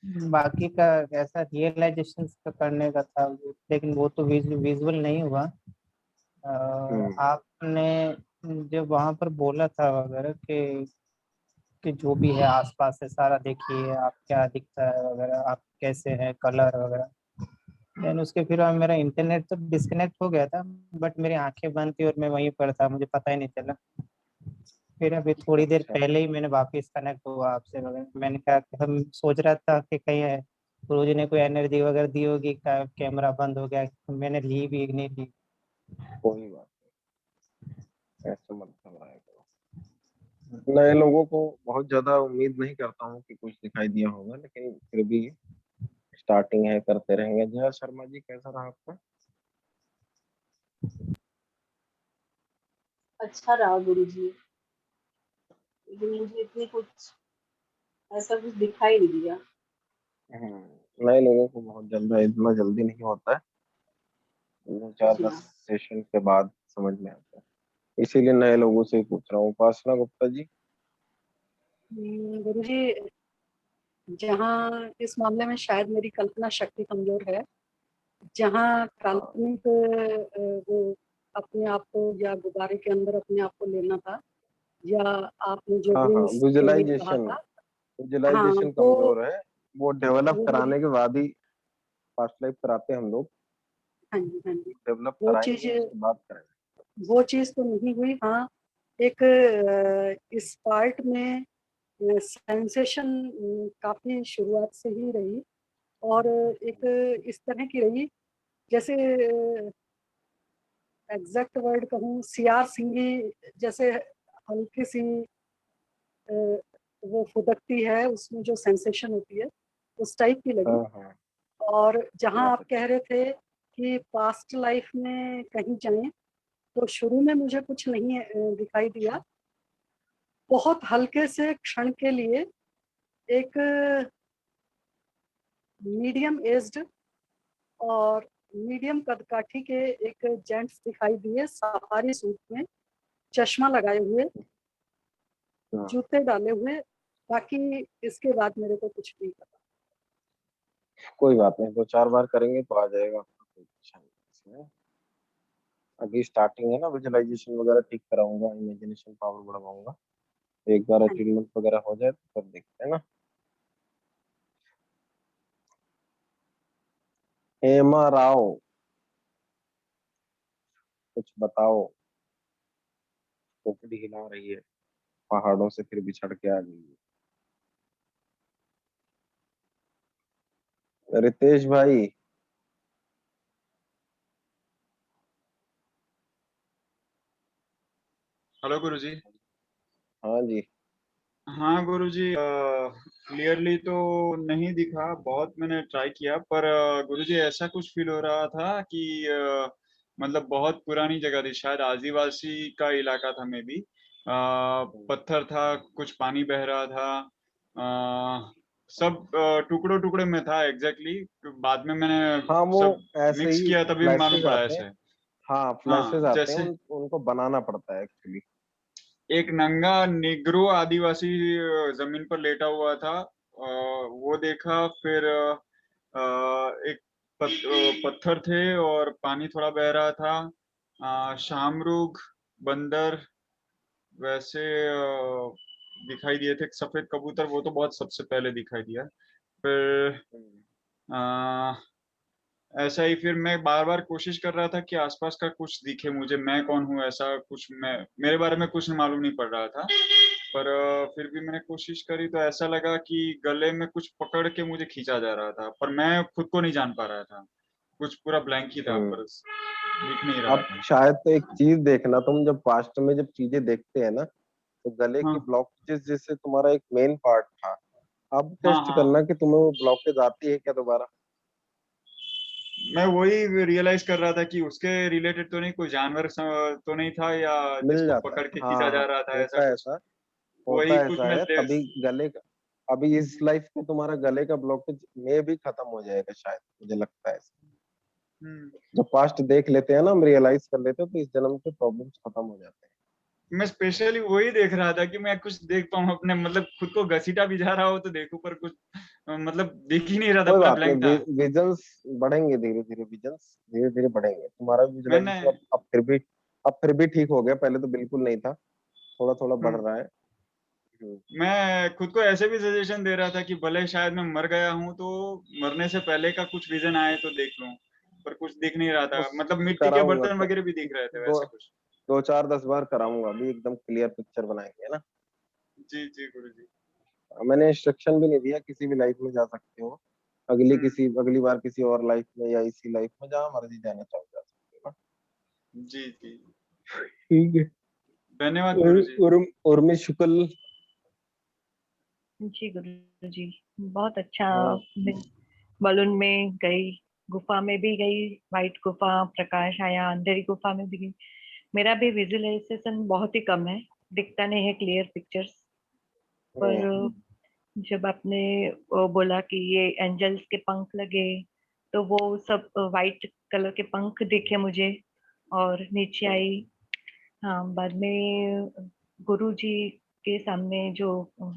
बाकी का ऐसा रियलाइजेशन का करने का था, लेकिन वो तो विजुअल नहीं हुआ। हम्म। आपने जब वहां पर बोला था वगैरह कि जो भी है आसपास है सारा देखिए, आप क्या दिखता है वगैरह, आप कैसे हैं, कलर वगैरह। देन उसके फिर मेरा इंटरनेट तो डिस्कनेक्ट हो गया था, बट मेरी आंखें बंद थी और मैं वहीं पर था, मुझे पता ही नहीं चला। फिर अभी थोड़ी देर अच्छा। पहले ही मैंने वापस कनेक्ट हुआ आपसे वगैरह। मैंने कहा कि हम सोच रहा था कि कहीं है गुरु जी ने कोई एनर्जी वगैरह दी होगी, कैमरा बंद हो गया, मैंने ली भी नहीं ली। कोई बात नहीं, ऐसे मत घबराया करो। नए लोगों को बहुत ज्यादा उम्मीद नहीं करता हूँ कि कुछ दिखाई दिया होगा, लेकिन फिर भी स्टार्टिंग है, करते रहेंगे। जय शर्मा जी, कैसा रहा आपका? अच्छा रहा गुरुजी, लेकिन मुझे इतनी कुछ ऐसा कुछ दिखाई नहीं दिया। नए लोगों को बहुत जल्दी, इतना जल्दी नहीं होता है, 4-10 हाँ सेशन के बाद समझ में आता है। इसीलिए नए लोगों से ही पूछ रहा हूँ। उपासना गुप्ता जी। गुरुजी, जहाँ इस मामले में शायद मेरी कल्पना शक्ति कमजोर है, जहाँ हाँ काल्पनिक वो अपने आप को या गुब्बारे के अंदर अपने आप को लेना था, या आपने जो हाँ हाँ, ड्रीम्स के लिए कहा विजुअलाइजेशन, था, हाँ विजुअलाइजेशन वो कमजोर है। वो डेवलप वो मुझे, कराने के बाद ही पास्ट लाइफ कराते हैं हम लोग। हाँ जी हाँ जी, डेवलप वो चीज कराएंगे उसके बाद करेंगे। वो चीज तो नहीं हुई। हाँ, एक इस पार्ट में सेंसेशन काफी शुरुआत से ही रही, और एक इस तरह की रही जैसे, एग्जैक्ट वर्ड कहूँ, सीआर सिंगी जैसे हल्की सी अ, वो फुदकती है, उसमें जो सेंसेशन होती है उस टाइप की लगी। हाँ हाँ, और जहाँ बहुत आप कह अच्छा। रहे थे कि पास्ट लाइफ में कहीं जाएं, तो शुरू में मुझे कुछ नहीं दिखाई दिया। बहुत हल्के से क्षण के लिए एक मीडियम एज्ड और मीडियम कदकाठी के एक जेंट्स दिखाई दिए, सफारी सूट में, चश्मा लगाए हुए, हाँ, जूते डाले हुए। बाकी इसके बाद मेरे को कुछ नहीं पता। कोई बात नहीं, 2-4 बार करेंगे तो आ जाएगा आपका, कोई परेशानी नहीं है इसमें। अभी स्टार्टिंग है ना, विजुअलाइजेशन वगैरह ठीक कराऊंगा, इमेजिनेशन पावर बढ़ाऊंगा। एक बार हाँ जी। अचीवमेंट वगैरह हो जाए तो फिर देखते हैं ना। हेमा राव, कुछ बताओ। खोपड़ी हिला रही है, पहाड़ों से फिर बिछड़ के आ गई है। रितेश भाई। हेलो गुरुजी। हाँ जी। हाँ गुरुजी, क्लियरली तो नहीं दिखा, बहुत मैंने ट्राई किया, पर गुरुजी ऐसा कुछ फील हो रहा था कि मतलब बहुत पुरानी जगह थी, शायद आदिवासी का इलाका था, मे बी। पत्थर था, कुछ पानी बह रहा था, सब टुकड़ों टुकड़े में था एग्जैक्टली। बाद में मैंने हाँ, वो सब ऐसे मिक्स ही किया, तभी मालूम फ्लैशेज पड़ा आते हैं। ऐसे। हाँ, फ्लैशेज हाँ, आते हैं, जैसे उनको बनाना पड़ता है एक्चुअली। एक नंगा निग्रो आदिवासी जमीन पर लेटा हुआ था, वो देखा। फिर एक पत्थर थे और पानी थोड़ा बह रहा था। शामरुग, बंदर, वैसे दिखाई दिए थे। एक सफेद कबूतर, वो तो बहुत सबसे पहले दिखाई दिया। फिर ऐसा ही फिर मैं बार बार कोशिश कर रहा था कि आसपास का कुछ दिखे मुझे, मैं कौन हूँ, ऐसा कुछ मैं, मेरे बारे में कुछ मालूम नहीं पड़ रहा था। पर फिर भी मैंने कोशिश करी तो ऐसा लगा कि गले में कुछ पकड़ के मुझे खींचा जा रहा था, पर मैं खुद को नहीं जान पा रहा था। कुछ पूरा ब्लैंक ही था, हम्म। पर दिख नहीं रहा अब था। शायद तो एक चीज देखना, तुम जब पास्ट में जब चीजें देखते हैं ना, तो गले की हाँ ब्लॉकेजेस जैसे तुम्हारा एक मेन पार्ट था। अब हाँ टेस्ट हाँ, करना कि तुम्हें वो ब्लॉकेज आती है क्या दोबारा। मैं वही रियलाइज कर रहा था कि उसके रिलेटेड तो नहीं, कोई जानवर तो नहीं था, या मिल जिसको जाता है, पकड़ के खींचा हाँ जा हाँ, रहा था, ऐसा होता है कुछ। ऐसा। वही होता कुछ ऐसा मैं है, तभी गले का, अभी इस लाइफ में तुम्हारा गले का ब्लॉकेज में भी खत्म हो जाएगा शायद, मुझे लगता है ऐसा। हम्म, जब पास्ट देख लेते हैं ना, हम रियलाइज कर लेते हैं, तो इस जन्म के प्रॉब्लम्स खत्म हो जाते हैं। मैं स्पेशली वही देख रहा था कि मैं कुछ देख पाऊँ अपने, मतलब खुद को घसीटा भी जा रहा हो तो देखूं, पर कुछ मतलब दिख ही नहीं रहा था, कोई पूरा बात ब्लैंक था। नहीं, विजन्स बढ़ेंगे धीरे धीरे, विजन्स धीरे धीरे बढ़ेंगे। तुम्हारा भी मुझे लगा कि मैंने चलो अब फिर भी ठीक हो गया, पहले तो बिल्कुल नहीं था, थोड़ा थोड़ा बढ़ हम्म, रहा है। मैं खुद को ऐसे भी सजेशन दे रहा था कि भले शायद मैं मर गया हूँ तो मरने से पहले का कुछ विजन आए तो देख लूं, पर कुछ दिख नहीं रहा था, बस मतलब मिट्टी के कराऊंगा, बर्तन वगैरह भी दिख रहे थे दो वैसे कुछ। 2 4 10 बार कराऊंगा, अभी एकदम क्लियर पिक्चर बनाएंगे, है ना। जी जी गुरु जी। मैंने इंस्ट्रक्शन भी नहीं दिया, किसी भी लाइफ में जा सकते हो, हम्म, अगली बार किसी और लाइफ में या इसी लाइफ में जहाँ मर्जी जाना चाहो जा सकते हो ना। जी जी। ठीक है। धन्यवाद गुरु जी। उर्मी शुक्ल। जी गुरु जी, बहुत अच्छा। हाँ, मैं बलून में गई, गुफा में भी गई, वाइट गुफा, प्रकाश आया, अंधेरी गुफा में भी गई। मेरा भी विजुअलाइजेशन बहुत ही कम है, दिखता नहीं है क्लियर पिक्चर्स। पर जब आपने बोला कि ये एंजल्स के पंख लगे, तो वो सब वाइट कलर के पंख दिखे मुझे, और नीचे आई। हाँ, बाद में गुरु जी के सामने जो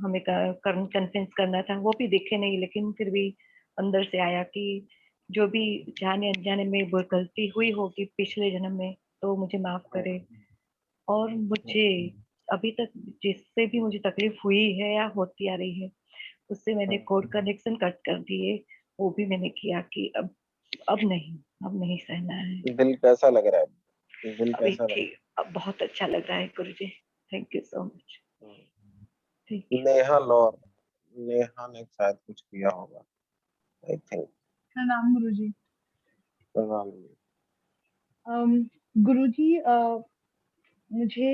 हमें कन्विंस करना था वो भी दिखे नहीं, लेकिन फिर भी अंदर से आया कि जो भी जाने अनजाने में वो गलती हुई होगी पिछले जन्म में, तो मुझे माफ करे। और मुझे अभी तक जिससे भी मुझे तकलीफ हुई है या होती आ रही है, उससे मैंने कोड कनेक्शन कट कर दिए। वो भी मैंने किया कि अब नहीं सहना है। दिल कैसा लग रहा है, दिल अभी कैसा लग ठीक, अब बहुत अच्छा लग रहा है guru ji. Thank you so much. रहा है। Thank you. नेहा लॉर, नेहा ने शायद कुछ किया होगा, आई थिंक। प्रणाम गुरुजी। प्रणाम। गुरुजी, मुझे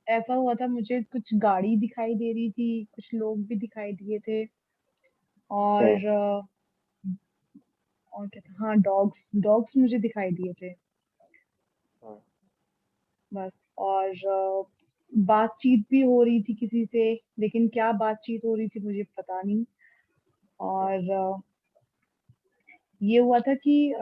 ऐसा हुआ था, मुझे कुछ गाड़ी दिखाई दे रही थी, कुछ लोग भी दिखाई दिए थे, और और क्या था, हाँ, डॉग्स डॉग्स मुझे दिखाई दिए थे बस। और बातचीत भी हो रही थी किसी से, लेकिन क्या बातचीत हो रही थी मुझे पता नहीं। और ये हुआ था कि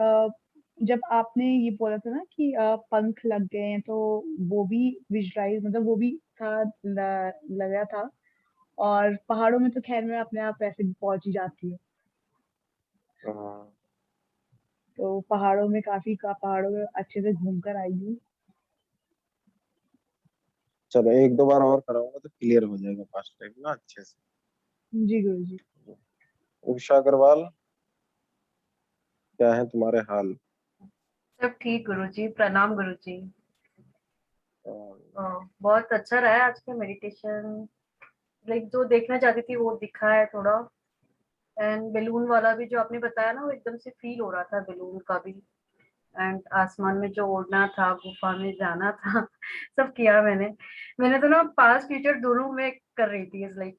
जब आपने ये बोला था ना कि पंख लग गए हैं, तो वो भी विजुअलाइज, मतलब वो भी था, लगा था। और पहाड़ों में तो खैर मैं अपने आप ऐसे भी पहुंच ही जाती हूँ, तो पहाड़ों में पहाड़ों में अच्छे से घूम कर आई हूँ। चलो 1 2 बार और कराऊंगा तो क्लियर हो जाएगा फास्ट टाइम ना अच्छे से। जी गुरु जी। उषा अग्रवाल, क्या है तुम्हारे हाल? सब ठीक गुरुजी, प्रणाम गुरुजी। और बहुत अच्छा रहा है आज का मेडिटेशन। लाइक जो देखना चाहती थी वो दिखा है थोड़ा। एंड बेलून वाला भी जो आपने बताया ना, वो एकदम से फील हो रहा था बेलून का भी। एंड आसमान में जो उड़ना था, गुफा में जाना था, सब किया मैंने। मैंने तो ना पास्ट फ्यूचर दोनों में कर रही थी। लाइक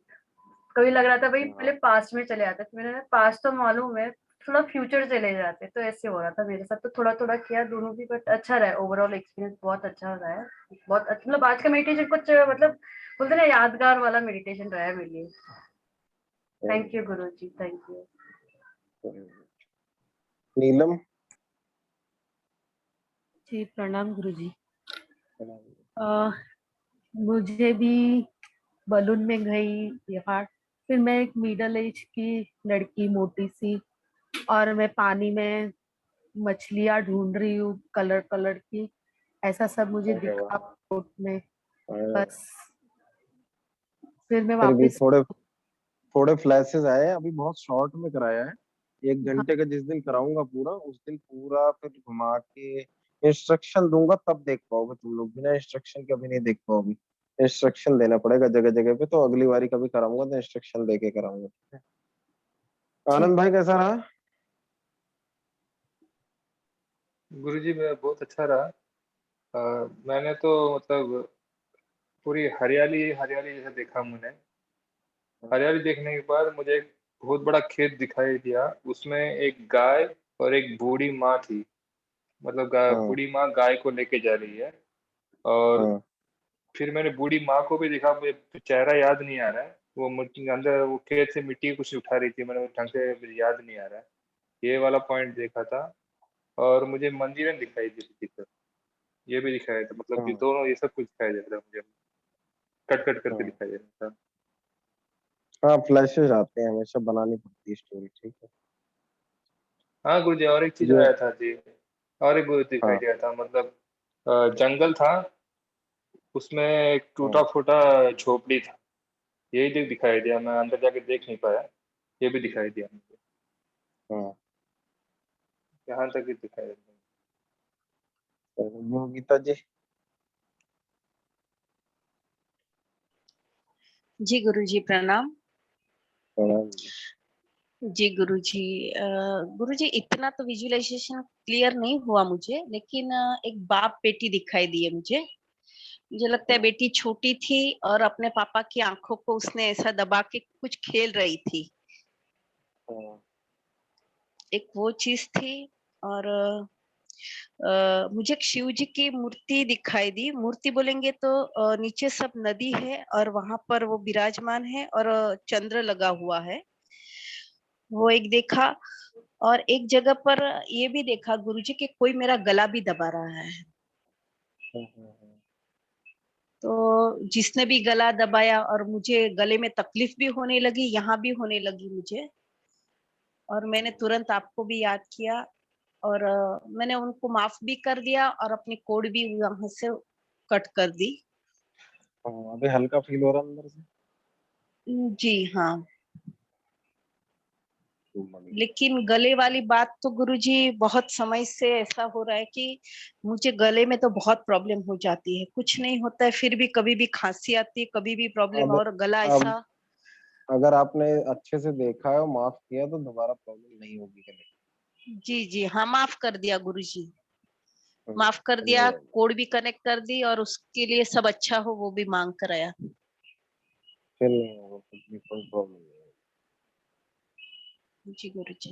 कभी लग रहा था भाई पहले पास्ट में चले जाते, फिर मैंने पास्ट तो मालूम है, थोड़ा फ्यूचर चले जाते, तो ऐसे हो रहा था मेरे साथ। तो थोड़ा थोड़ा किया दोनों भी, बट अच्छा रहा है। ओवरऑल एक्सपीरियंस बहुत अच्छा रहा है। बहुत अच्छा, मतलब आज का मेडिटेशन कुछ मतलब बोलते ना यादगार वाला मेडिटेशन रहा है मेरे लिए। Thank you Guru ji, thank you. नीलम। जी प्रणाम गुरुजी। मुझे भी बलून में गई यहाँ, फिर मैं एक मिडल एज की लड़की, मोटी सी, और मैं पानी में मछलियां ढूंढ रही हूँ कलर कलर की, ऐसा सब मुझे अरे दिखा वाह। बोट में। अरे, बस फिर मैं फिर भी वापस। थोड़े थोड़े फ्लैशेस आए, अभी बहुत शॉर्ट में कराया है। 1 घंटे का जिस दिन कराऊंगा पूरा, उस दिन पूरा फिर घुमा के इंस्ट्रक्शन दूंगा, तब देख पाओगे तुम लोग, बिना इंस्ट्रक्शन के अभी नहीं देख पाओगे। इंस्ट्रक्शन देना पड़ेगा जगह जगह पे, तो अगली बारी कभी कराऊंगा तो इंस्ट्रक्शन दे के कराऊंगा, ठीक है। आनंद ठीक। भाई कैसा रहा? गुरुजी मैं बहुत अच्छा रहा। मैंने तो मतलब पूरी हरियाली हरियाली जैसा देखा मैंने। हरियाली देखने के बाद मुझे एक बहुत बड़ा खेत दिखाई दिया, उसमें एक गाय और एक बूढ़ी माँ थी। मतलब हाँ बूढ़ी माँ गाय को लेके जा रही है। और हाँ फिर मैंने बूढ़ी माँ को भी देखा, मुझे चेहरा याद नहीं आ रहा है। वो मिट्टी के अंदर, वो खेत से मिट्टी कुछ उठा रही थी, मैंने ढंग से मुझे याद नहीं आ रहा है। ये वाला पॉइंट देखा था। और मुझे मंदिरें दिखाई दी थी सर, ये भी दिखाया था। मतलब ये हाँ दोनों, ये सब कुछ दिखाई दे रहा है मुझे, कट कट करके हाँ। दिखाई दे रहा था। हाँ फ्लैशेज आते हैं, हमेशा बनानी पड़ती है स्टोरी, ठीक है। हाँ गुरुजी, और एक चीज जो आया था जी, और एक दिखाई हाँ दिया था, मतलब जंगल था, उसमें एक हाँ टूटा फूटा झोपड़ी था, यही दिखाई दिया, मैं अंदर जाके देख नहीं पाया, ये भी दिखाई दिया मुझे, हाँ। यहाँ तक ही दिखाई दिया। वो गीता जी। जी गुरुजी प्रणाम। प्रणाम। जी गुरुजी, गुरुजी इतना तो विजुअलाइजेशन क्लियर नहीं हुआ मुझे, लेकिन एक बाप बेटी दिखाई दिए मुझे। मुझे लगता है हाँ, बेटी छोटी थी और अपने पापा की आंखों को उसने ऐसा दबा के कुछ खेल रही थी, हाँ, एक वो चीज थी। और मुझे एक शिव जी की मूर्ति दिखाई दी। मूर्ति बोलेंगे तो नीचे सब नदी है और वहां पर वो विराजमान है और चंद्र लगा हुआ है, वो एक देखा। और एक जगह पर ये भी देखा गुरुजी कि कोई मेरा गला भी दबा रहा है। हाँ। तो जिसने भी गला दबाया और मुझे गले में तकलीफ भी होने लगी, यहाँ भी होने लगी मुझे, और मैंने तुरंत आपको भी याद किया और मैंने उनको माफ भी कर दिया और अपनी कोड भी वहां से कट कर दी। हाँ, अभी हल्का फील हो रहा है अंदर से। जी हाँ। बढ़िया। लेकिन गले वाली बात तो गुरुजी बहुत समय से ऐसा हो रहा है कि मुझे गले में तो बहुत प्रॉब्लम हो जाती है, कुछ नहीं होता है फिर भी कभी भी खांसी आती है, कभी भी प्रॉब्लम, अब और गला अब ऐसा। अगर आपने अच्छे से देखा है और माफ किया तो दोबारा प्रॉब्लम नहीं होगी कभी। जी जी हाँ, माफ कर दिया गुरुजी, माफ कर फिर नहीं दिया, होगी। कोड भी कनेक्ट कर दी और उसके लिए सब अच्छा हो वो भी मांग कर आया। फिर नहीं होगा, कुछ भी कोई प्रॉब्लम नहीं होगी। जी गुरुजी।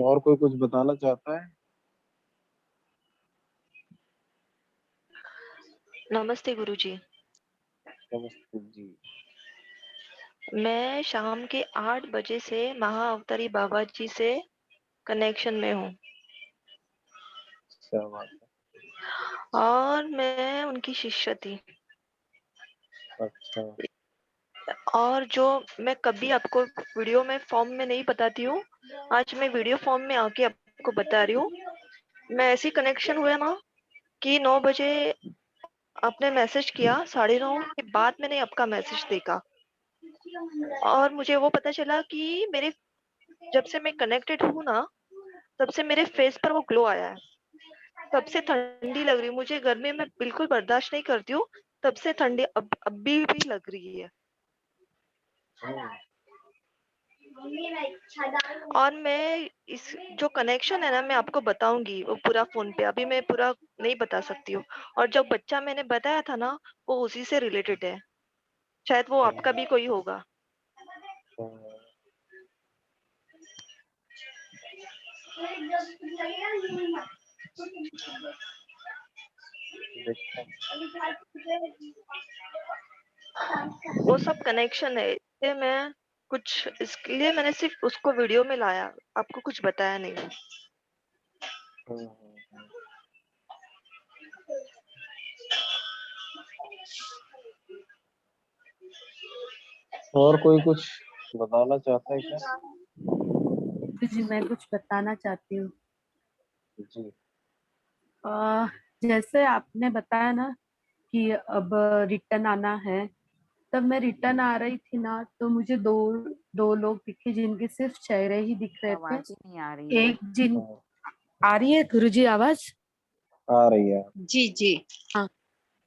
और कोई कुछ बताना चाहता है? नमस्ते गुरुजी। नमस्ते जी। मैं शाम के 8 बजे से महाअवतारी बाबा जी से कनेक्शन में हूँ क्या बात और मैं उनकी शिष्य थी। है। अच्छा। और जो मैं कभी आपको वीडियो में फॉर्म में नहीं बताती हूँ, आज मैं वीडियो फॉर्म में आके आपको बता रही हूँ। मैं ऐसी कनेक्शन हुआ ना कि 9 बजे आपने मैसेज किया, 9:30 के बाद मैंने आपका मैसेज देखा और मुझे वो पता चला कि मेरे जब से मैं कनेक्टेड हूँ ना, तब से मेरे फेस पर वो ग्लो आया है। तब से ठंडी लग रही, मुझे गर्मी में बिल्कुल बर्दाश्त नहीं करती हूँ, तब से ठंडी अब भी लग रही है। और मैं इस जो कनेक्शन है ना, मैं आपको बताऊंगी वो पूरा फोन पे, अभी मैं पूरा नहीं बता सकती हूँ। और जो बच्चा मैंने बताया था ना, वो उसी से रिलेटेड है, शायद वो आपका भी कोई होगा। वो सब कनेक्शन है, इसलिए मैं कुछ, इसके लिए मैंने सिर्फ उसको वीडियो में लाया, आपको कुछ बताया नहीं। और कोई कुछ बताना चाहता है क्या? जी मैं कुछ बताना चाहती हूँ। जी। अ, जैसे आपने बताया ना कि अब रिटर्न आना है, तब मैं रिटर्न आ रही थी ना, तो मुझे दो दो लोग दिखे जिनके सिर्फ चेहरे ही दिख रहे थे। आवाज ही नहीं आ रही है। एक जिन आ रही है गुरुजी आवाज? आ रही है। जी जी हाँ,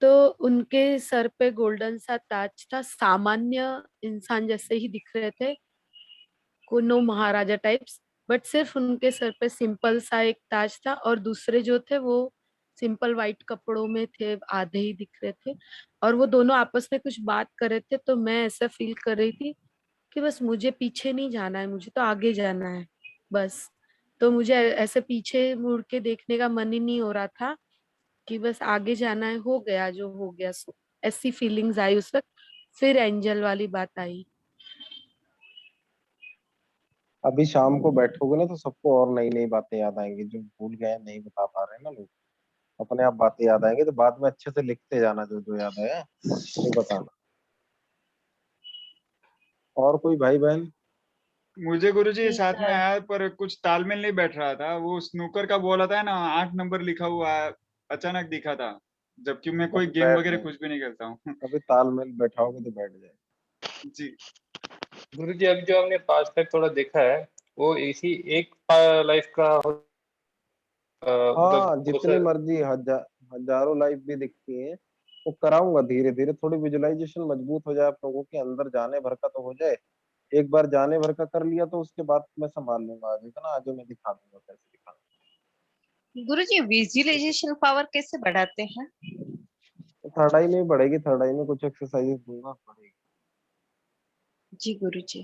तो उनके सर पे गोल्डन सा ताज था, सामान्य इंसान जैसे ही दिख रहे थे, कोनो महाराजा टाइप्स, बट सिर्फ उनके सर पे सिंपल सा एक ताज था और दूसरे जो थे वो सिंपल वाइट कपड़ों में थे, आधे ही दिख रहे थे। और वो दोनों आपस में कुछ बात कर रहे थे, तो मैं ऐसा फील कर रही थी कि बस मुझे पीछे नहीं जाना है, मुझे तो आगे जाना है बस। तो मुझे ऐसे पीछे मुड़ के देखने का मन ही नहीं हो रहा था, कि बस आगे जाना है, हो गया जो हो गया सो। ऐसी फीलिंग्स आई उस वक्त। फिर एंजल वाली बात आई। अभी शाम को बैठोगे ना तो सबको और नई नई बातें याद आएंगी, जो भूल गए नहीं बता पा रहे हैं ना लोग, अपने आप बातें याद आएंगी। तो बाद में अच्छे से लिखते जाना, जो जो याद आया नहीं बताना। और कोई भाई बहन? मुझे गुरुजी जी साथ में सर। आया पर कुछ तालमेल नहीं बैठ रहा था। वो स्नूकर का बोला था ना, 8 नंबर लिखा हुआ है, अचानक दिखा था, जबकि मैं कोई अभी गेम बैठ वगैरह जाए, कुछ भी नहीं खेलता हूँ। अभी तालमेल बैठाओगे तो बैठ जाए। जी गुरु जी, अभी जो हमने पास्ट लाइफ थोड़ा देखा है, वो इसी एक लाइफ का मतलब हाँ, जितनी मर्जी हजारों लाइफ भी दिखती है। वो कराऊंगा धीरे धीरे, थोड़ी विजुअलाइजेशन मजबूत हो जाए, आप लोगों के अंदर जाने भर का तो हो जाए। एक बार जाने भर का कर लिया तो उसके बाद मैं संभाल लूंगा, आगे का ना आगे मैं दिखा दूंगा कैसे दिखा। गुरुजी विजुअलाइजेशन पावर कैसे बढ़ाते हैं? तो थर्ड आई में बढ़ेगी, थर्ड आई में कुछ एक्सरसाइजेस दूंगा, बढ़ेगी। जी गुरुजी।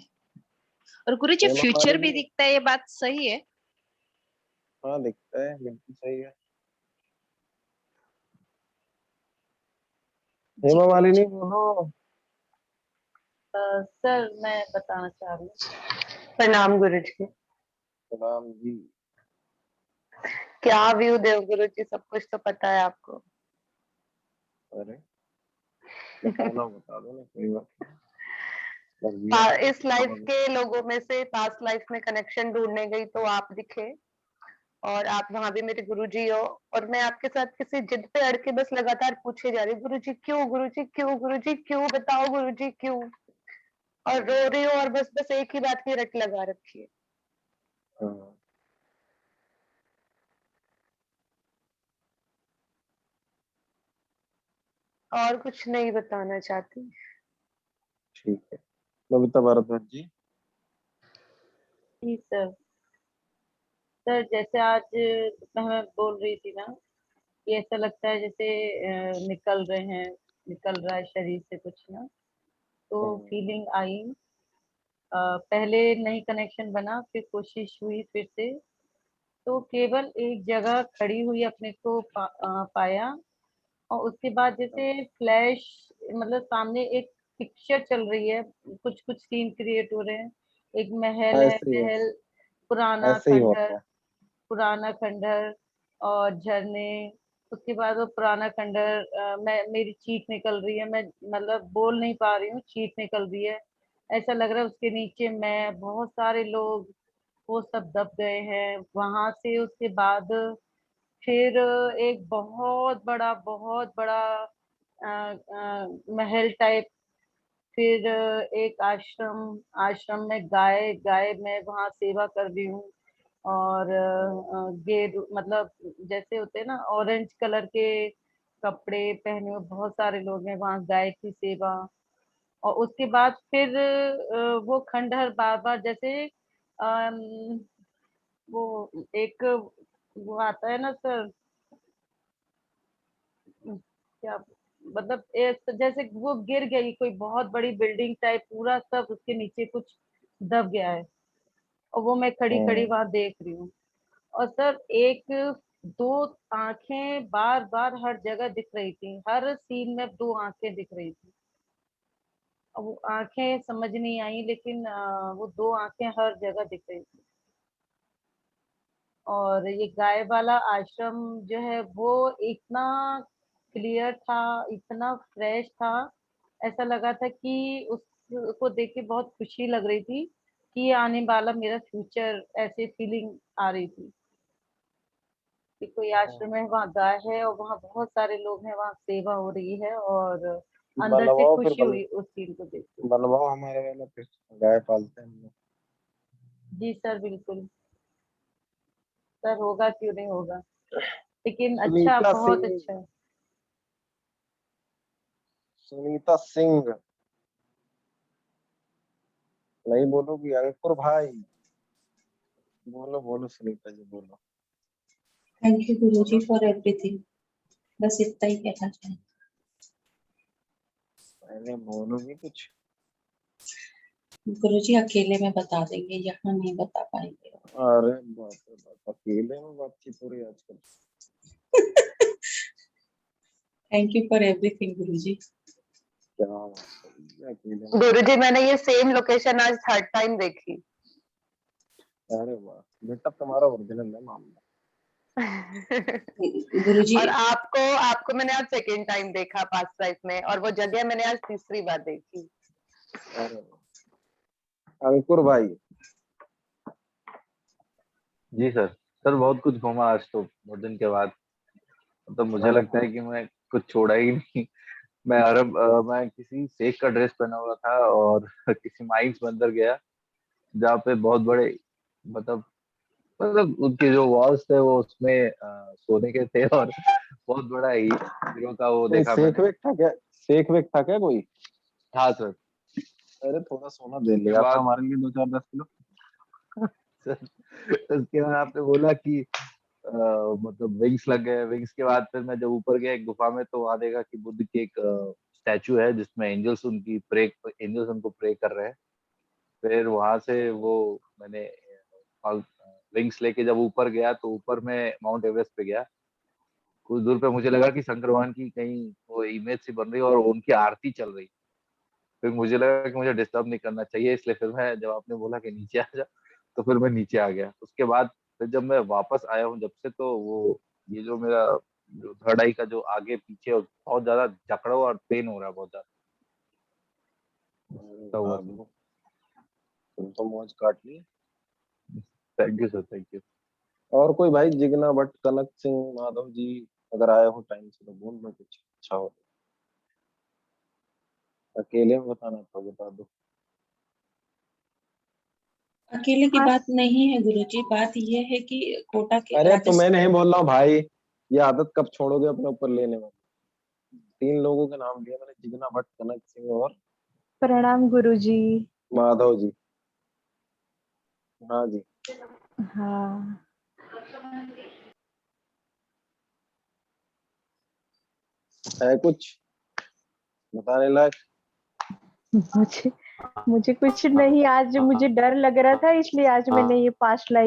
और गुरुजी हेमा फ्यूचर भी मालिनी? दिखता है, ये बात सही है? हाँ दिखता है, बिल्कुल सही है। जी हेमा मालिनी गुरुजी। बोलो। सर मैं बताना चाह रही हूँ। प्रणाम गुरु जी। सलाम जी। क्या व्यू देव गुरु जी, सब कुछ तो पता है आपको। अरे बताना, बता दो ना, कोई बात नहीं। बस दिया करो, इस लाइफ समझ लो। के लोगों में से पास्ट लाइफ में कनेक्शन ढूंढने गई तो आप दिखे, और आप वहां भी मेरे गुरुजी हो। और मैं आपके साथ किसी जिद पे अड़ के बस लगातार पूछे जा रही हूँ, गुरुजी क्यों, गुरुजी क्यों, गुरुजी क्यों, बताओ गुरुजी क्यों। और रो रही हूँ, और बस बस एक ही बात की रट लगा रखी है। हाँ और कुछ नहीं बताना चाहती। ठीक है। बबीता भारद्वाज जी। जी सर। सर जैसे आज मैं बोल रही थी ना, कि ऐसा लगता है जैसे निकल रहे हैं, निकल रहा है शरीर से कुछ ना, तो फीलिंग आई। पहले नहीं कनेक्शन बना, फिर कोशिश हुई फिर से, तो केवल एक जगह खड़ी हुई अपने को पाया। और उसके बाद जैसे फ्लैश, मतलब सामने एक पिक्चर चल रही है, कुछ कुछ सीन क्रिएट हो रहे हैं। एक महल है, ऐसे ही है, महल, पुराना ऐसे ही खंडहर, होता है। पुराना खंडहर और झरने। उसके बाद वो पुराना खंडहर, मैं, मेरी चीख निकल रही है, मैं मतलब बोल नहीं पा रही हूँ, चीख निकल रही है। ऐसा लग रहा है उसके नीचे मैं, बहुत सारे लोग, वो सब दब गए हैं वहां से। उसके बाद फिर एक बहुत बड़ा महल टाइप, फिर एक आश्रम, आश्रम में गाय, गाय मैं वहाँ सेवा कर रही हूँ। और गेरू, मतलब जैसे होते हैं ना ऑरेंज कलर के कपड़े पहने हुए बहुत सारे लोग हैं वहाँ, गाय की सेवा। और उसके बाद फिर वो खंडहर बार बार जैसे वो एक, वो आता है ना सर, क्या, मतलब एक जैसे वो गिर गई कोई बहुत बड़ी बिल्डिंग टाइप, पूरा सब उसके नीचे कुछ दब गया है। और वो मैं खड़ी खड़ी हम्म। वहां देख रही हूँ। और सर एक, दो आंखें बार बार हर जगह दिख रही थी, हर सीन में दो आंखें दिख रही थी। अब वो आंखें समझ नहीं आई, लेकिन वो दो आंखें हर जगह दिख रही थी। और ये गाय वाला आश्रम जो है वो इतना क्लियर था, इतना फ्रेश था, ऐसा लगा था कि उसको देख के बहुत खुशी लग रही थी कि ये आने वाला मेरा फ्यूचर, ऐसे फीलिंग आ रही थी कि कोई आश्रम है, वहाँ गाय है और वहाँ बहुत सारे लोग हैं, वहाँ सेवा हो रही है। और अंदर से बनवाओ फिर खुशी हुई उस सीन को देख के। बनवाओ हमारे वाला, फिर गाय पालते हैं हम लोग। जी सर बिल्कुल। सर होगा, क्यों नहीं होगा, लेकिन अच्छा, सुनीता बहुत सिंह, अच्छा है। सुनीता सिंह। नहीं बोलोगी अंकुर भाई? बोलो बोलो सुनीता जी, बोलो थैंक यू गुरुजी बोलो। For everything. बस इतना ही कहना चाहती पहले बोलोगी कुछ? हूँ। गुरुजी अकेले में बता देंगे, यहाँ नहीं बता पाएंगे। अरे बाप रे बाप, अकेले में बातचीत हो रही है आजकल। थैंक यू फॉर एवरीथिंग गुरुजी। क्या बात है, अकेले में? गुरुजी मैंने ये सेम लोकेशन आज थर्ड टाइम देखी। अरे वाह, बेटा तुम्हारा ओरिजिनल है मामला। गुरुजी और आपको मैंने आज सेकेंड टाइम देखा पास्ट लाइफ में, और वो जगह मैंने आज तीसरी बार देखी। अरे वाह। अंकुर भाई। जी सर। सर बहुत कुछ घूमा आज तो, बहुत दिन के बाद। तो मुझे लगता है कि मैं कुछ छोड़ा ही नहीं। मैं किसी शेख का ड्रेस पहना हुआ था और किसी माइंस मंदिर गया, जहाँ पे बहुत बड़े मतलब उनके जो वॉल्स थे वो उसमें सोने के थे, और बहुत बड़ा हीरो का वो देखा शेख मैंने। वेख था क्या? शेख वेख था क्या कोई? हाँ सर। अरे थोड़ा सोना दे लिया था हमारे लिए 2-4-10 किलो। सर उसके बाद आपने बोला कि मतलब विंग्स लग गए। विंग्स के बाद फिर मैं जब ऊपर गया एक गुफा में, तो वहां देखा कि बुद्ध की एक स्टैचू है जिसमें एंजल्स उनको प्रे कर रहे हैं। फिर वहां से वो मैंने विंग्स लेके जब ऊपर गया, तो ऊपर में माउंट एवरेस्ट पे गया। कुछ दूर पे मुझे लगा कि शंकर भगवान की कहीं वो इमेज सी बन रही है और उनकी आरती चल रही। फिर मुझे लगा कि मुझे डिस्टर्ब नहीं करना चाहिए, इसलिए फिर मैं, जब आपने बोला कि नीचे आ जा, तो फिर मैं नीचे आ गया। उसके बाद फिर जब मैं वापस आया हूँ जब से, तो वो ये जो मेरा जो थर्ड आई का जो आगे पीछे बहुत ज्यादा जकड़ा हुआ और पेन हो रहा है बहुत ज्यादा। तुम तो मौज काट ली। Thank you sir, thank you. और कोई भाई, जिगना भट्ट, कनक सिंह, माधव जी, अगर आए हो टाइम से तो बोल दो कुछ अच्छा हो। अकेले में बताना तो बता दो। अकेले की बात नहीं है गुरुजी, बात ये है कि कोटा के अरे तो मैं नहीं बोल रहा हूँ भाई, ये आदत कब छोड़ोगे अपने ऊपर लेने में? 3 लोगों के नाम लिए मैंने, जिगना भट्ट, कनक सिंह और प्रणाम गुरुजी। माधव जी। हाँ जी। हाँ है कुछ बताने लायक? मुझे कुछ नहीं, आज मुझे डर लग रहा था इसलिए आज मैंने ये पास्ट लाइफ